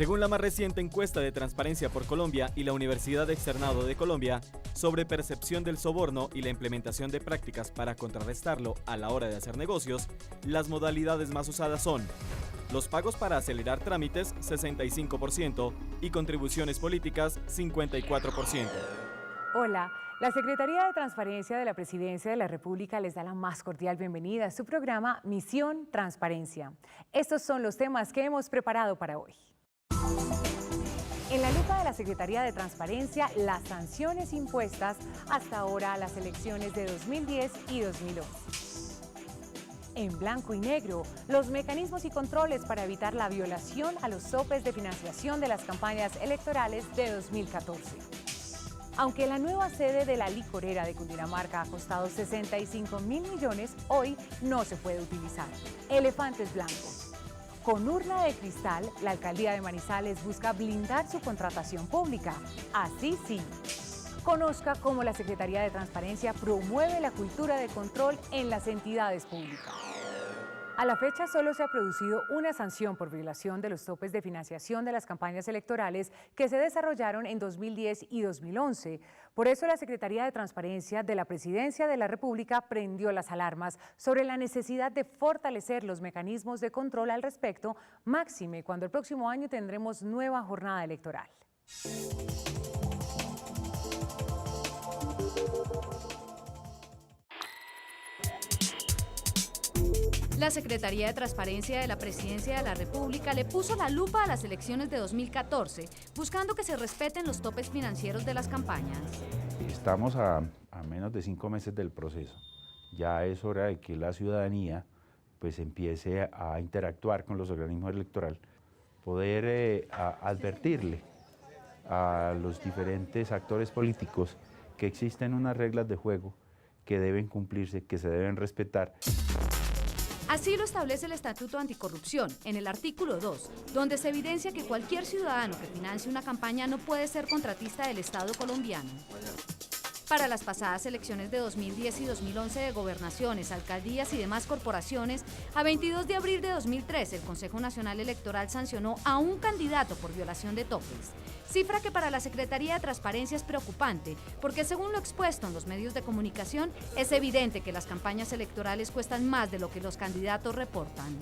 Según la más reciente encuesta de Transparencia por Colombia y la Universidad Externado de Colombia, sobre percepción del soborno y la implementación de prácticas para contrarrestarlo a la hora de hacer negocios, las modalidades más usadas son los pagos para acelerar trámites, 65%, y contribuciones políticas, 54%. Hola, la Secretaría de Transparencia de la Presidencia de la República les da la más cordial bienvenida a su programa Misión Transparencia. Estos son los temas que hemos preparado para hoy. En la lupa de la Secretaría de Transparencia, las sanciones impuestas hasta ahora a las elecciones de 2010 y 2011. En blanco y negro, los mecanismos y controles para evitar la violación a los topes de financiación de las campañas electorales de 2014. Aunque la nueva sede de la licorera de Cundinamarca ha costado 65.000 millones, hoy no se puede utilizar. Elefantes blancos. Con urna de cristal, la alcaldía de Manizales busca blindar su contratación pública. Así sí. Conozca cómo la Secretaría de Transparencia promueve la cultura de control en las entidades públicas. A la fecha solo se ha producido una sanción por violación de los topes de financiación de las campañas electorales que se desarrollaron en 2010 y 2011. Por eso la Secretaría de Transparencia de la Presidencia de la República prendió las alarmas sobre la necesidad de fortalecer los mecanismos de control al respecto, máxime cuando el próximo año tendremos nueva jornada electoral. La Secretaría de Transparencia de la Presidencia de la República le puso la lupa a las elecciones de 2014, buscando que se respeten los topes financieros de las campañas. Estamos a menos de 5 meses del proceso. Ya es hora de que la ciudadanía pues empiece a interactuar con los organismos electorales, poder advertirle a los diferentes actores políticos que existen unas reglas de juego que deben cumplirse, que se deben respetar. Así lo establece el Estatuto Anticorrupción, en el artículo 2, donde se evidencia que cualquier ciudadano que financie una campaña no puede ser contratista del Estado colombiano. Para las pasadas elecciones de 2010 y 2011 de gobernaciones, alcaldías y demás corporaciones, a 22 de abril de 2013 el Consejo Nacional Electoral sancionó a un candidato por violación de topes. Cifra que para la Secretaría de Transparencia es preocupante, porque según lo expuesto en los medios de comunicación, es evidente que las campañas electorales cuestan más de lo que los candidatos reportan.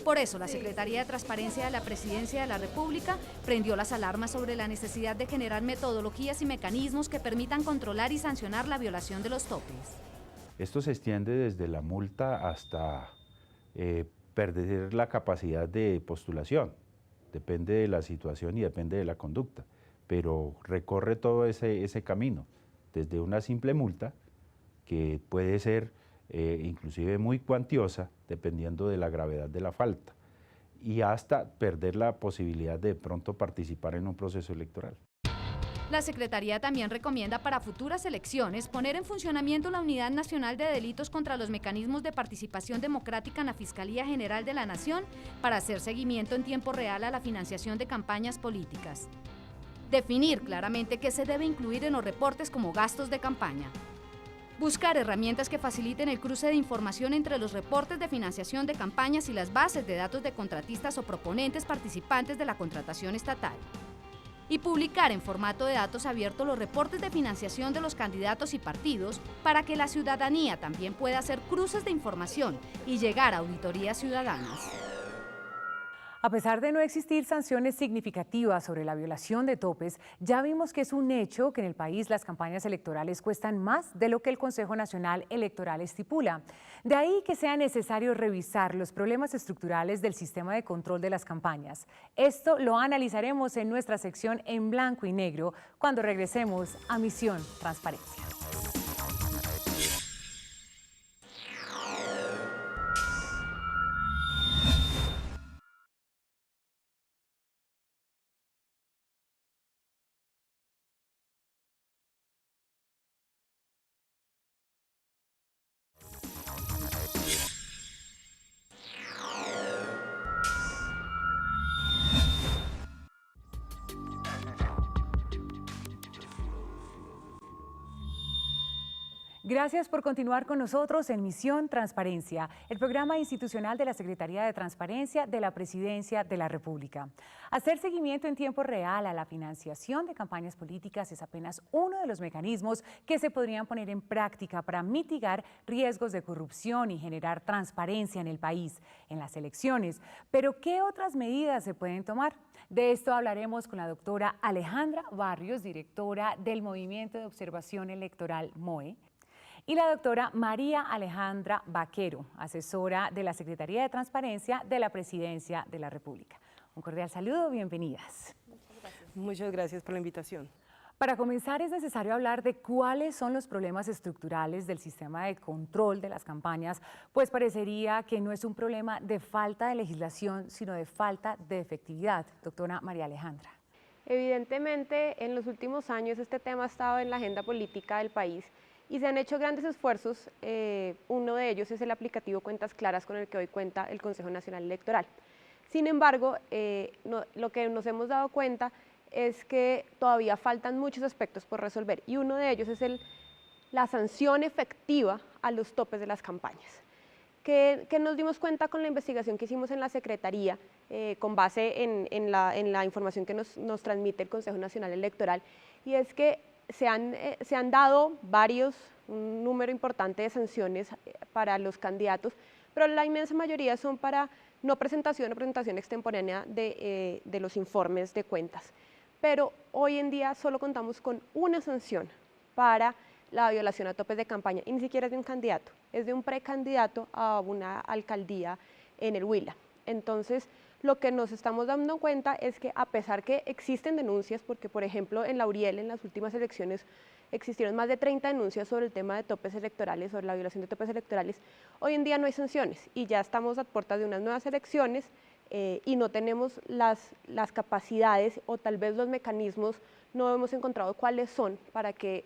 Por eso, la Secretaría de Transparencia de la Presidencia de la República prendió las alarmas sobre la necesidad de generar metodologías y mecanismos que permitan controlar y sancionar la violación de los topes. Esto se extiende desde la multa hasta perder la capacidad de postulación. Depende de la situación y depende de la conducta, pero recorre todo ese camino, desde una simple multa, que puede ser inclusive muy cuantiosa, dependiendo de la gravedad de la falta, y hasta perder la posibilidad de pronto participar en un proceso electoral. La Secretaría también recomienda para futuras elecciones poner en funcionamiento la Unidad Nacional de Delitos contra los Mecanismos de Participación Democrática en la Fiscalía General de la Nación para hacer seguimiento en tiempo real a la financiación de campañas políticas. Definir claramente qué se debe incluir en los reportes como gastos de campaña. Buscar herramientas que faciliten el cruce de información entre los reportes de financiación de campañas y las bases de datos de contratistas o proponentes participantes de la contratación estatal. Y publicar en formato de datos abiertos los reportes de financiación de los candidatos y partidos para que la ciudadanía también pueda hacer cruces de información y llegar a auditorías ciudadanas. A pesar de no existir sanciones significativas sobre la violación de topes, ya vimos que es un hecho que en el país las campañas electorales cuestan más de lo que el Consejo Nacional Electoral estipula. De ahí que sea necesario revisar los problemas estructurales del sistema de control de las campañas. Esto lo analizaremos en nuestra sección En Blanco y Negro cuando regresemos a Misión Transparencia. Gracias por continuar con nosotros en Misión Transparencia, el programa institucional de la Secretaría de Transparencia de la Presidencia de la República. Hacer seguimiento en tiempo real a la financiación de campañas políticas es apenas uno de los mecanismos que se podrían poner en práctica para mitigar riesgos de corrupción y generar transparencia en el país, en las elecciones. Pero, ¿qué otras medidas se pueden tomar? De esto hablaremos con la doctora Alejandra Barrios, directora del Movimiento de Observación Electoral MOE, y la doctora María Alejandra Vaquero, asesora de la Secretaría de Transparencia de la Presidencia de la República. Un cordial saludo, bienvenidas. Muchas gracias por la invitación. Para comenzar, es necesario hablar de cuáles son los problemas estructurales del sistema de control de las campañas, pues parecería que no es un problema de falta de legislación, sino de falta de efectividad. Doctora María Alejandra. Evidentemente, en los últimos años este tema ha estado en la agenda política del país y se han hecho grandes esfuerzos. Uno de ellos es el aplicativo Cuentas Claras, con el que hoy cuenta el Consejo Nacional Electoral. Sin embargo, lo que nos hemos dado cuenta es que todavía faltan muchos aspectos por resolver, y uno de ellos es la sanción efectiva a los topes de las campañas. Que nos dimos cuenta con la investigación que hicimos en la Secretaría, con base en la información que nos transmite el Consejo Nacional Electoral, y es que se han dado un número importante de sanciones para los candidatos, pero la inmensa mayoría son para no presentación o presentación extemporánea de los informes de cuentas. Pero hoy en día solo contamos con una sanción para la violación a topes de campaña, y ni siquiera es de un candidato, es de un precandidato a una alcaldía en el Huila. Entonces, lo que nos estamos dando cuenta es que, a pesar que existen denuncias, porque por ejemplo en Lauriel, en las últimas elecciones, existieron más de 30 denuncias sobre el tema de topes electorales, sobre la violación de topes electorales, hoy en día no hay sanciones y ya estamos a puertas de unas nuevas elecciones y no tenemos las capacidades, o tal vez los mecanismos no hemos encontrado cuáles son para que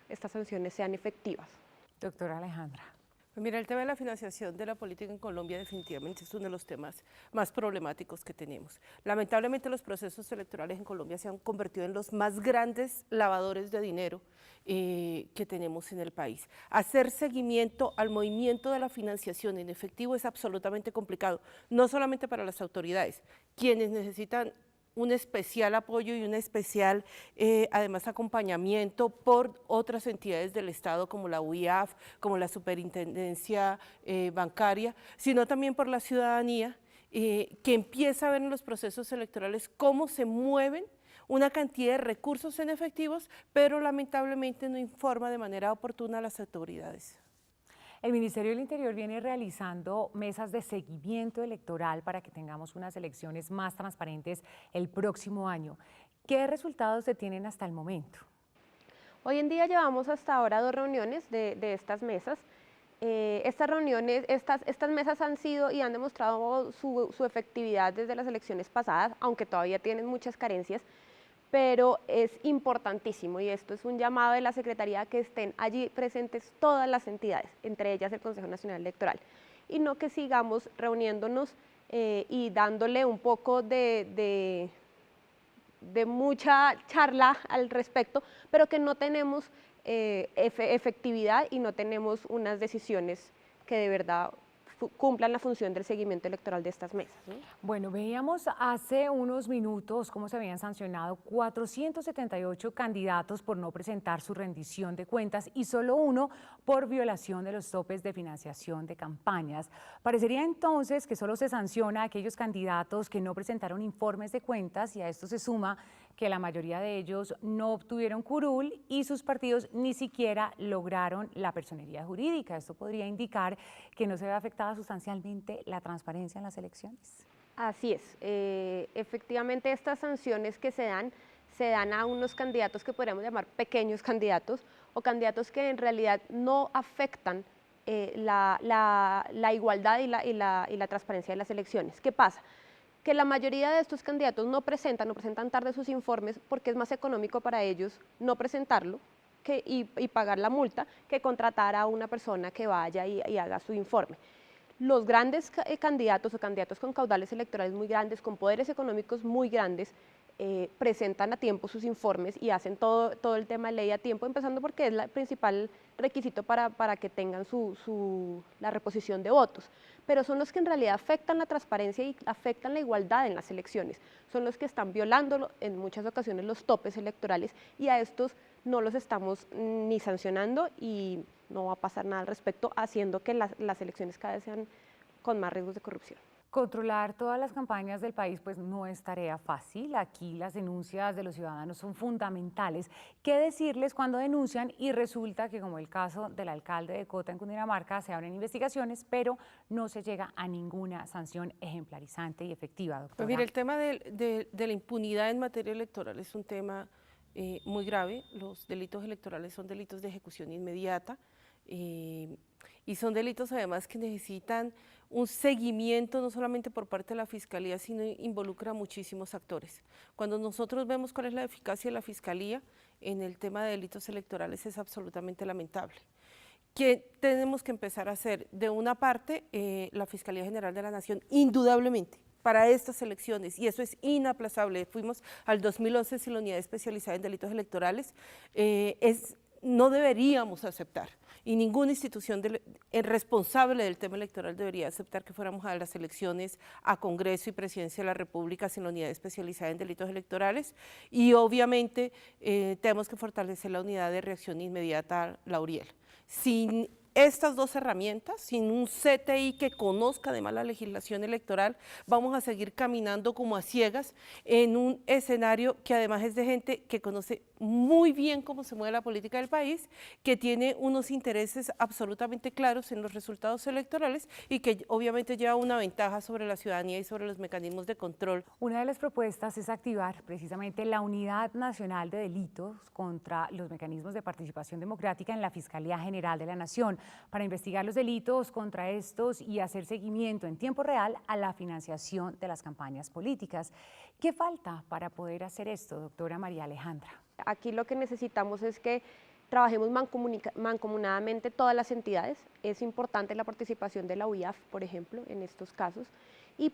estas sanciones sean efectivas. Doctora Alejandra. Pues mira, el tema de la financiación de la política en Colombia definitivamente es uno de los temas más problemáticos que tenemos. Lamentablemente los procesos electorales en Colombia se han convertido en los más grandes lavadores de dinero que tenemos en el país. Hacer seguimiento al movimiento de la financiación en efectivo es absolutamente complicado, no solamente para las autoridades, quienes necesitan un especial apoyo y un especial, además, acompañamiento por otras entidades del Estado como la UIAF, como la Superintendencia Bancaria, sino también por la ciudadanía, que empieza a ver en los procesos electorales cómo se mueven una cantidad de recursos en efectivos, pero lamentablemente no informa de manera oportuna a las autoridades. El Ministerio del Interior viene realizando mesas de seguimiento electoral para que tengamos unas elecciones más transparentes el próximo año. ¿Qué resultados se tienen hasta el momento? Hoy en día llevamos hasta ahora 2 reuniones de estas mesas. Estas mesas han sido y han demostrado su efectividad desde las elecciones pasadas, aunque todavía tienen muchas carencias, pero es importantísimo, y esto es un llamado de la Secretaría, que estén allí presentes todas las entidades, entre ellas el Consejo Nacional Electoral, y no que sigamos reuniéndonos y dándole un poco de mucha charla al respecto, pero que no tenemos efectividad y no tenemos unas decisiones que de verdad cumplan la función del seguimiento electoral de estas mesas, ¿no? Bueno, veíamos hace unos minutos cómo se habían sancionado 478 candidatos por no presentar su rendición de cuentas y solo uno por violación de los topes de financiación de campañas. Parecería entonces que solo se sanciona a aquellos candidatos que no presentaron informes de cuentas, y a esto se suma que la mayoría de ellos no obtuvieron curul y sus partidos ni siquiera lograron la personería jurídica. Esto podría indicar que no se ve afectada sustancialmente la transparencia en las elecciones. Así es, efectivamente estas sanciones que se dan a unos candidatos que podríamos llamar pequeños candidatos, o candidatos que en realidad no afectan la igualdad y la transparencia de las elecciones. ¿Qué pasa? Que la mayoría de estos candidatos no presentan tarde sus informes porque es más económico para ellos no presentarlo y pagar la multa que contratar a una persona que vaya y haga su informe. Los grandes candidatos o candidatos con caudales electorales muy grandes, con poderes económicos muy grandes, presentan a tiempo sus informes y hacen todo el tema de ley a tiempo, empezando porque es el principal requisito para que tengan la reposición de votos, pero son los que en realidad afectan la transparencia y afectan la igualdad en las elecciones, son los que están violando en muchas ocasiones los topes electorales y a estos no los estamos ni sancionando y no va a pasar nada al respecto, haciendo que las elecciones cada vez sean con más riesgos de corrupción. Controlar todas las campañas del país pues no es tarea fácil. Aquí las denuncias de los ciudadanos son fundamentales. ¿Qué decirles cuando denuncian y resulta que, como el caso del alcalde de Cota en Cundinamarca, se abren investigaciones, pero no se llega a ninguna sanción ejemplarizante y efectiva, doctora? Pues mire, el tema de la impunidad en materia electoral es un tema muy grave. Los delitos electorales son delitos de ejecución inmediata y son delitos además que necesitan un seguimiento no solamente por parte de la Fiscalía, sino involucra a muchísimos actores. Cuando nosotros vemos cuál es la eficacia de la Fiscalía en el tema de delitos electorales es absolutamente lamentable. ¿Qué tenemos que empezar a hacer? De una parte, la Fiscalía General de la Nación, indudablemente, para estas elecciones, y eso es inaplazable, fuimos al 2011 sin la unidad especializada en delitos electorales, no deberíamos aceptar, y ninguna institución responsable del tema electoral debería aceptar que fuéramos a las elecciones a Congreso y Presidencia de la República sin la unidad especializada en delitos electorales, y obviamente tenemos que fortalecer la unidad de reacción inmediata, la URIEL. Sin estas dos herramientas, sin un CTI que conozca además la legislación electoral, vamos a seguir caminando como a ciegas en un escenario que además es de gente que conoce muy bien cómo se mueve la política del país, que tiene unos intereses absolutamente claros en los resultados electorales y que obviamente lleva una ventaja sobre la ciudadanía y sobre los mecanismos de control. Una de las propuestas es activar precisamente la Unidad Nacional de Delitos contra los mecanismos de participación democrática en la Fiscalía General de la Nación para investigar los delitos contra estos y hacer seguimiento en tiempo real a la financiación de las campañas políticas. ¿Qué falta para poder hacer esto, doctora María Alejandra? Aquí lo que necesitamos es que trabajemos mancomunadamente todas las entidades. Es importante la participación de la UIAF, por ejemplo, en estos casos. Y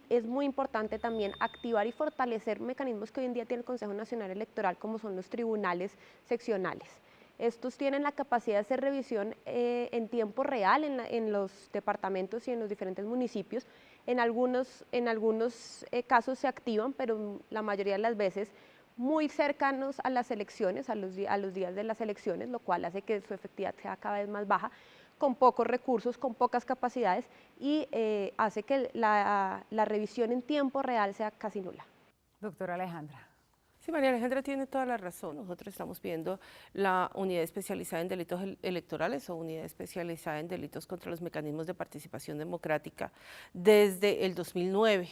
es muy importante también activar y fortalecer mecanismos que hoy en día tiene el Consejo Nacional Electoral, como son los tribunales seccionales. Estos tienen la capacidad de hacer revisión en tiempo real en los departamentos y en los diferentes municipios. En algunos casos se activan, pero la mayoría de las veces muy cercanos a las elecciones, a los días de las elecciones, lo cual hace que su efectividad sea cada vez más baja, con pocos recursos, con pocas capacidades y hace que la revisión en tiempo real sea casi nula. Doctora Alejandra. Sí, María Alejandra tiene toda la razón. Nosotros estamos viendo la unidad especializada en delitos electorales o unidad especializada en delitos contra los mecanismos de participación democrática desde el 2009.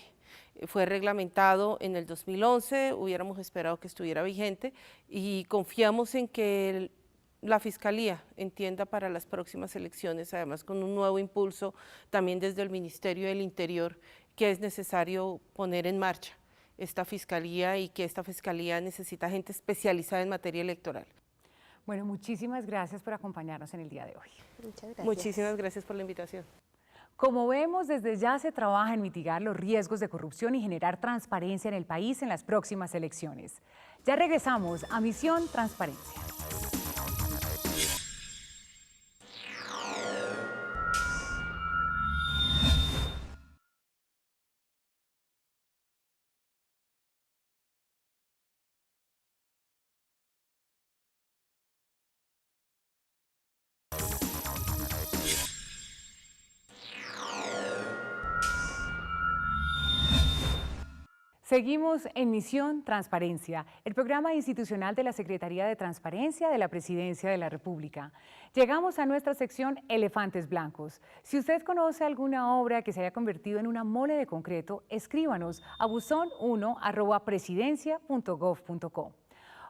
Fue reglamentado en el 2011, hubiéramos esperado que estuviera vigente y confiamos en que la Fiscalía entienda para las próximas elecciones, además con un nuevo impulso también desde el Ministerio del Interior, que es necesario poner en marcha esta Fiscalía y que esta Fiscalía necesita gente especializada en materia electoral. Bueno, muchísimas gracias por acompañarnos en el día de hoy. Muchas gracias. Muchísimas gracias por la invitación. Como vemos, desde ya se trabaja en mitigar los riesgos de corrupción y generar transparencia en el país en las próximas elecciones. Ya regresamos a Misión Transparencia. Seguimos en Misión Transparencia, el programa institucional de la Secretaría de Transparencia de la Presidencia de la República. Llegamos a nuestra sección Elefantes Blancos. Si usted conoce alguna obra que se haya convertido en una mole de concreto, escríbanos a buzón1@presidencia.gov.co.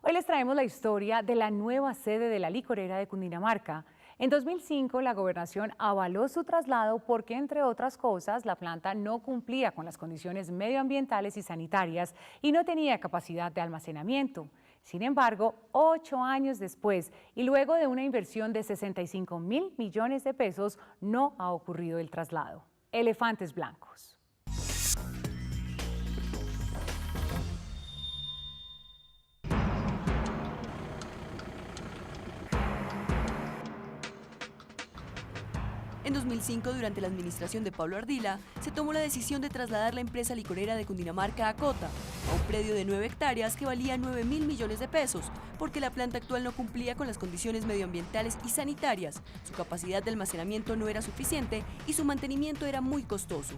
Hoy les traemos la historia de la nueva sede de la licorera de Cundinamarca. En 2005, la gobernación avaló su traslado porque, entre otras cosas, la planta no cumplía con las condiciones medioambientales y sanitarias y no tenía capacidad de almacenamiento. Sin embargo, 8 años después y luego de una inversión de 65.000 millones de pesos, no ha ocurrido el traslado. Elefantes Blancos. En 2005, durante la administración de Pablo Ardila, se tomó la decisión de trasladar la empresa licorera de Cundinamarca a Cota, a un predio de 9 hectáreas que valía 9.000 millones de pesos, porque la planta actual no cumplía con las condiciones medioambientales y sanitarias, su capacidad de almacenamiento no era suficiente y su mantenimiento era muy costoso.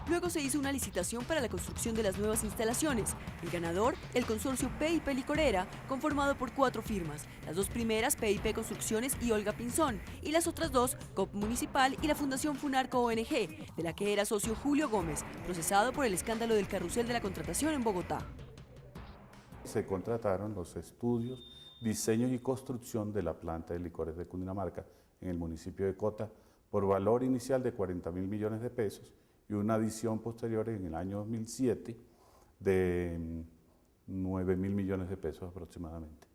Luego se hizo una licitación para la construcción de las nuevas instalaciones. El ganador, el consorcio PIP Licorera, conformado por 4 firmas. Las 2 primeras, PIP Construcciones y Olga Pinzón, y las otras 2, COP Municipal y la Fundación Funarco ONG, de la que era socio Julio Gómez, procesado por el escándalo del carrusel de la contratación en Bogotá. Se contrataron los estudios, diseños y construcción de la planta de licores de Cundinamarca en el municipio de Cota por valor inicial de 40.000 millones de pesos y una adición posterior en el año 2007 de 9.000 millones de pesos aproximadamente.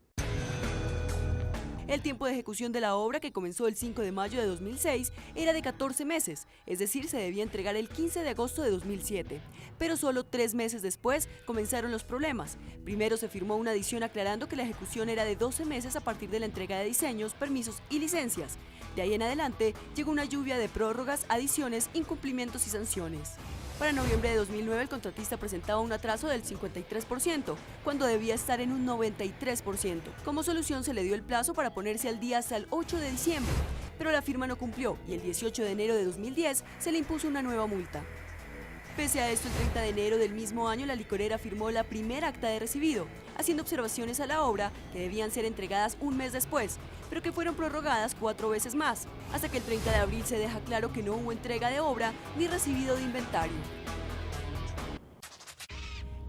El tiempo de ejecución de la obra, que comenzó el 5 de mayo de 2006, era de 14 meses, es decir, se debía entregar el 15 de agosto de 2007. Pero solo 3 meses después comenzaron los problemas. Primero se firmó una adición aclarando que la ejecución era de 12 meses a partir de la entrega de diseños, permisos y licencias. De ahí en adelante llegó una lluvia de prórrogas, adiciones, incumplimientos y sanciones. Para noviembre de 2009 el contratista presentaba un atraso del 53%, cuando debía estar en un 93%. Como solución se le dio el plazo para ponerse al día hasta el 8 de diciembre, pero la firma no cumplió y el 18 de enero de 2010 se le impuso una nueva multa. Pese a esto, el 30 de enero del mismo año la licorera firmó la primera acta de recibido, haciendo observaciones a la obra que debían ser entregadas un mes después, pero que fueron prorrogadas 4 veces más, hasta que el 30 de abril se deja claro que no hubo entrega de obra ni recibido de inventario.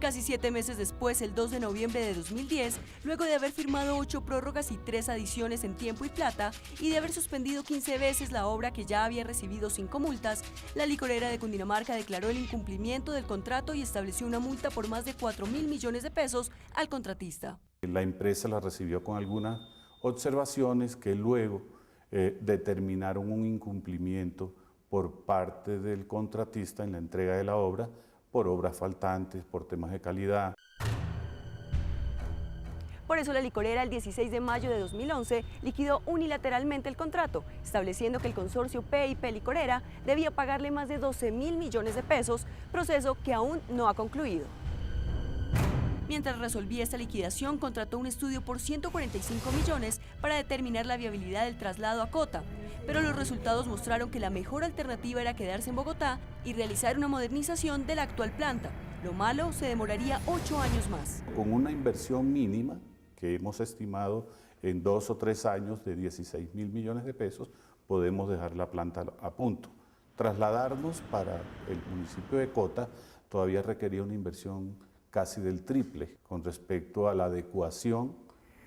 Casi 7 meses después, el 2 de noviembre de 2010, luego de haber firmado 8 prórrogas y 3 adiciones en tiempo y plata, y de haber suspendido 15 veces la obra que ya había recibido 5 multas, la licorera de Cundinamarca declaró el incumplimiento del contrato y estableció una multa por más de 4.000 millones de pesos al contratista. La empresa la recibió con algunas observaciones que luego determinaron un incumplimiento por parte del contratista en la entrega de la obra, por obras faltantes, por temas de calidad. Por eso la licorera el 16 de mayo de 2011 liquidó unilateralmente el contrato, estableciendo que el consorcio PIP Licorera debía pagarle más de 12.000 millones de pesos, proceso que aún no ha concluido. Mientras resolvía esta liquidación, contrató un estudio por 145 millones para determinar la viabilidad del traslado a Cota, pero los resultados mostraron que la mejor alternativa era quedarse en Bogotá y realizar una modernización de la actual planta. Lo malo, se demoraría 8 años más. Con una inversión mínima que hemos estimado en 2 o 3 años de 16.000 millones de pesos, podemos dejar la planta a punto. Trasladarnos para el municipio de Cota todavía requería una inversión casi del triple con respecto a la adecuación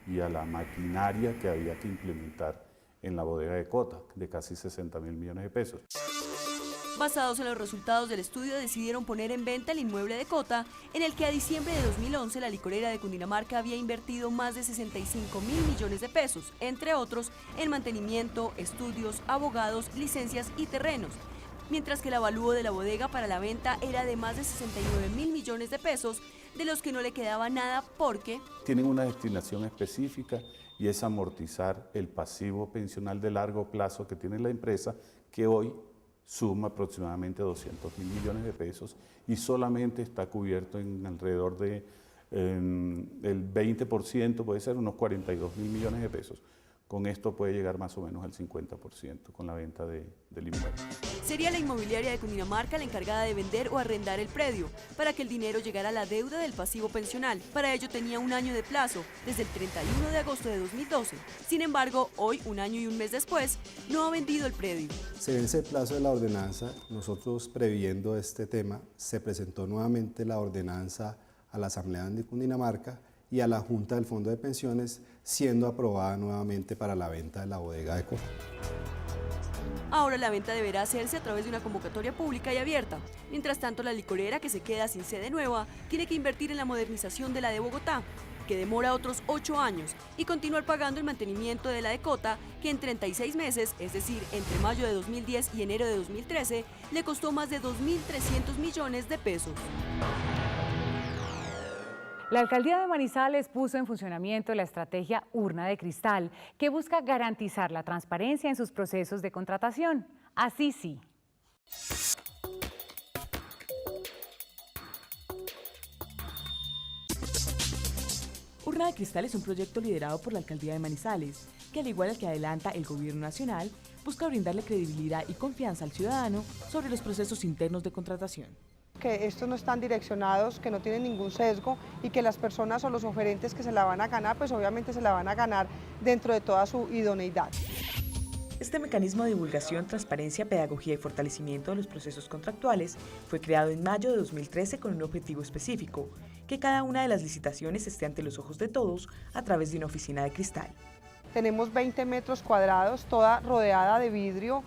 y a la maquinaria que había que implementar en la bodega de Cota, de casi 60.000 millones de pesos. Basados en los resultados del estudio, decidieron poner en venta el inmueble de Cota, en el que a diciembre de 2011 la licorera de Cundinamarca había invertido más de 65.000 millones de pesos, entre otros, en mantenimiento, estudios, abogados, licencias y terrenos, mientras que el avalúo de la bodega para la venta era de más de 69.000 millones de pesos, de los que no le quedaba nada porque tienen una destinación específica y es amortizar el pasivo pensional de largo plazo que tiene la empresa, que hoy suma aproximadamente 200.000 millones de pesos y solamente está cubierto en alrededor de el 20%, puede ser unos 42.000 millones de pesos. Con esto puede llegar más o menos al 50% con la venta del inmueble. Sería la inmobiliaria de Cundinamarca la encargada de vender o arrendar el predio, para que el dinero llegara a la deuda del pasivo pensional. Para ello tenía un año de plazo, desde el 31 de agosto de 2012. Sin embargo, hoy, un año y un mes después, no ha vendido el predio. Se vence el plazo de la ordenanza. Nosotros, previendo este tema, se presentó nuevamente la ordenanza a la Asamblea de Cundinamarca y a la Junta del Fondo de Pensiones, siendo aprobada nuevamente para la venta de la bodega de Cota. Ahora la venta deberá hacerse a través de una convocatoria pública y abierta. Mientras tanto, la licorera, que se queda sin sede nueva, tiene que invertir en la modernización de la de Bogotá, que demora otros 8 años, y continuar pagando el mantenimiento de la de Cota, que en 36 meses, es decir, entre mayo de 2010 y enero de 2013, le costó más de 2.300 millones de pesos. La alcaldía de Manizales puso en funcionamiento la estrategia Urna de Cristal, que busca garantizar la transparencia en sus procesos de contratación. Así sí. Urna de Cristal es un proyecto liderado por la alcaldía de Manizales, que al igual que adelanta el gobierno nacional, busca brindarle credibilidad y confianza al ciudadano sobre los procesos internos de contratación. Que estos no están direccionados, que no tienen ningún sesgo y que las personas o los oferentes que se la van a ganar, pues obviamente se la van a ganar dentro de toda su idoneidad. Este mecanismo de divulgación, transparencia, pedagogía y fortalecimiento de los procesos contractuales fue creado en mayo de 2013 con un objetivo específico, que cada una de las licitaciones esté ante los ojos de todos a través de una oficina de cristal. Tenemos 20 metros cuadrados, toda rodeada de vidrio,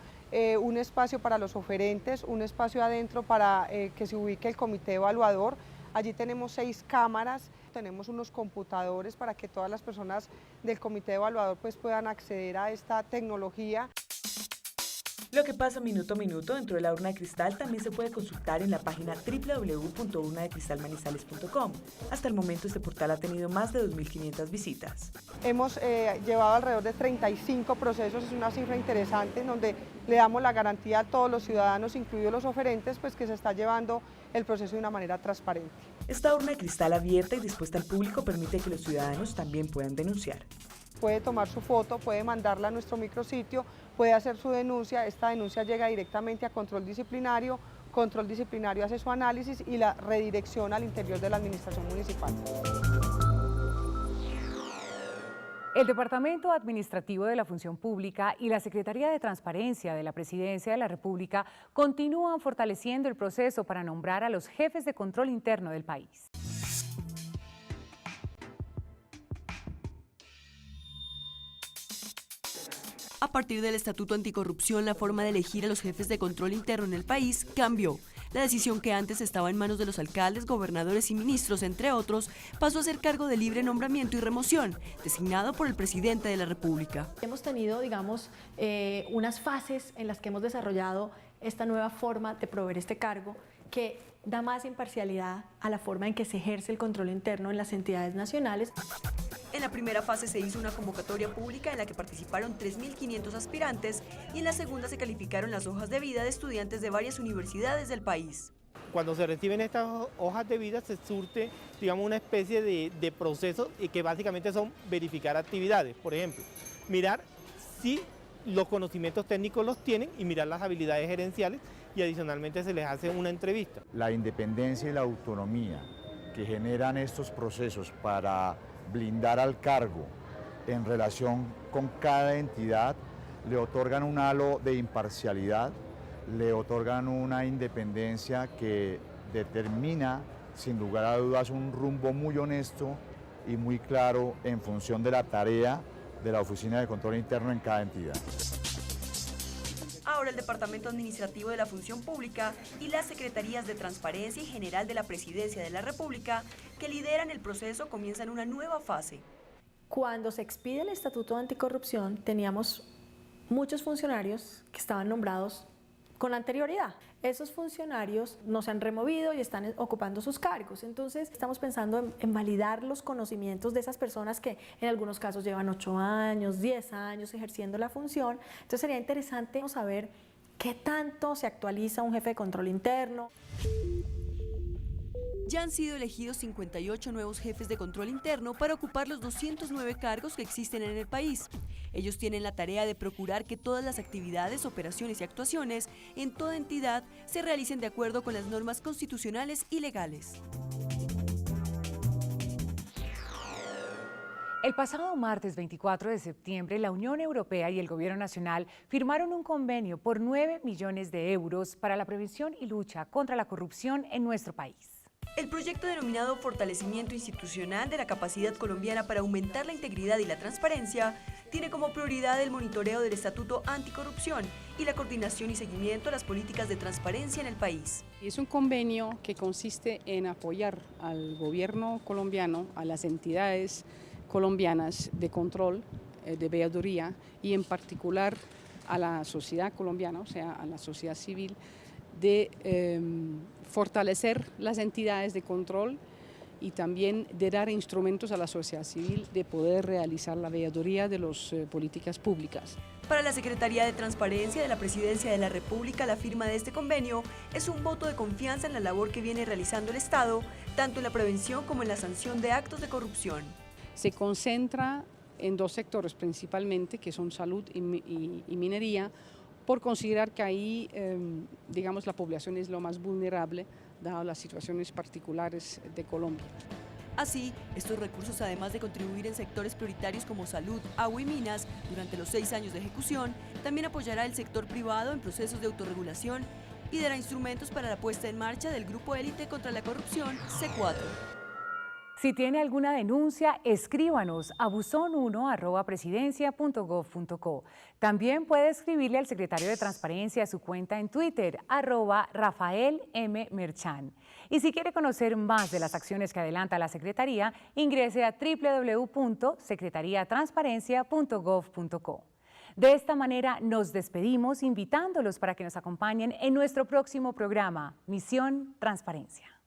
un espacio para los oferentes, un espacio adentro para que se ubique el comité evaluador. Allí tenemos 6 cámaras, tenemos unos computadores para que todas las personas del comité evaluador pues, puedan acceder a esta tecnología. Lo que pasa minuto a minuto dentro de la urna de cristal también se puede consultar en la página www.urnadecristalmanizales.com. Hasta el momento este portal ha tenido más de 2.500 visitas. Hemos llevado alrededor de 35 procesos, es una cifra interesante en donde le damos la garantía a todos los ciudadanos, incluidos los oferentes, pues que se está llevando el proceso de una manera transparente. Esta urna de cristal abierta y dispuesta al público permite que los ciudadanos también puedan denunciar. Puede tomar su foto, puede mandarla a nuestro micrositio, puede hacer su denuncia, esta denuncia llega directamente a control disciplinario hace su análisis y la redirecciona al interior de la administración municipal. El Departamento Administrativo de la Función Pública y la Secretaría de Transparencia de la Presidencia de la República continúan fortaleciendo el proceso para nombrar a los jefes de control interno del país. A partir del Estatuto Anticorrupción, la forma de elegir a los jefes de control interno en el país cambió. La decisión que antes estaba en manos de los alcaldes, gobernadores y ministros, entre otros, pasó a ser cargo de libre nombramiento y remoción, designado por el presidente de la República. Hemos tenido, digamos, unas fases en las que hemos desarrollado esta nueva forma de proveer este cargo que da más imparcialidad a la forma en que se ejerce el control interno en las entidades nacionales. En la primera fase se hizo una convocatoria pública en la que participaron 3.500 aspirantes y en la segunda se calificaron las hojas de vida de estudiantes de varias universidades del país. Cuando se reciben estas hojas de vida se surte, digamos, una especie de procesos que básicamente son verificar actividades. Por ejemplo, mirar si los conocimientos técnicos los tienen y mirar las habilidades gerenciales y adicionalmente se les hace una entrevista. La independencia y la autonomía que generan estos procesos para blindar al cargo en relación con cada entidad le otorgan un halo de imparcialidad, le otorgan una independencia que determina sin lugar a dudas un rumbo muy honesto y muy claro en función de la tarea de la Oficina de Control Interno en cada entidad. Ahora el Departamento Administrativo de la Función Pública y las Secretarías de Transparencia y General de la Presidencia de la República, que lideran el proceso, comienzan una nueva fase. Cuando se expide el Estatuto Anticorrupción, teníamos muchos funcionarios que estaban nombrados con anterioridad. Esos funcionarios no se han removido y están ocupando sus cargos. Entonces, estamos pensando en validar los conocimientos de esas personas que en algunos casos llevan 8 años, 10 años ejerciendo la función. Entonces, sería interesante saber qué tanto se actualiza un jefe de control interno. Ya han sido elegidos 58 nuevos jefes de control interno para ocupar los 209 cargos que existen en el país. Ellos tienen la tarea de procurar que todas las actividades, operaciones y actuaciones en toda entidad se realicen de acuerdo con las normas constitucionales y legales. El pasado martes 24 de septiembre, la Unión Europea y el Gobierno Nacional firmaron un convenio por 9 millones de euros para la prevención y lucha contra la corrupción en nuestro país. El proyecto denominado Fortalecimiento Institucional de la Capacidad Colombiana para aumentar la integridad y la transparencia tiene como prioridad el monitoreo del Estatuto Anticorrupción y la coordinación y seguimiento a las políticas de transparencia en el país. Es un convenio que consiste en apoyar al gobierno colombiano, a las entidades colombianas de control, de veeduría y en particular a la sociedad colombiana, o sea, a la sociedad civil, de fortalecer las entidades de control y también de dar instrumentos a la sociedad civil de poder realizar la veeduría de las políticas públicas. Para la Secretaría de Transparencia de la Presidencia de la República, la firma de este convenio es un voto de confianza en la labor que viene realizando el Estado, tanto en la prevención como en la sanción de actos de corrupción. Se concentra en dos sectores principalmente, que son salud y minería, por considerar que ahí, digamos, la población es lo más vulnerable, dado las situaciones particulares de Colombia. Así, estos recursos, además de contribuir en sectores prioritarios como salud, agua y minas, durante los 6 años de ejecución, también apoyará al sector privado en procesos de autorregulación y dará instrumentos para la puesta en marcha del Grupo Élite contra la Corrupción, C4. Si tiene alguna denuncia, escríbanos a buzon1@presidencia.gov.co. También puede escribirle al secretario de Transparencia a su cuenta en Twitter, @RafaelMMerchan. Y si quiere conocer más de las acciones que adelanta la Secretaría, ingrese a www.secretariatransparencia.gov.co. De esta manera nos despedimos invitándolos para que nos acompañen en nuestro próximo programa, Misión Transparencia.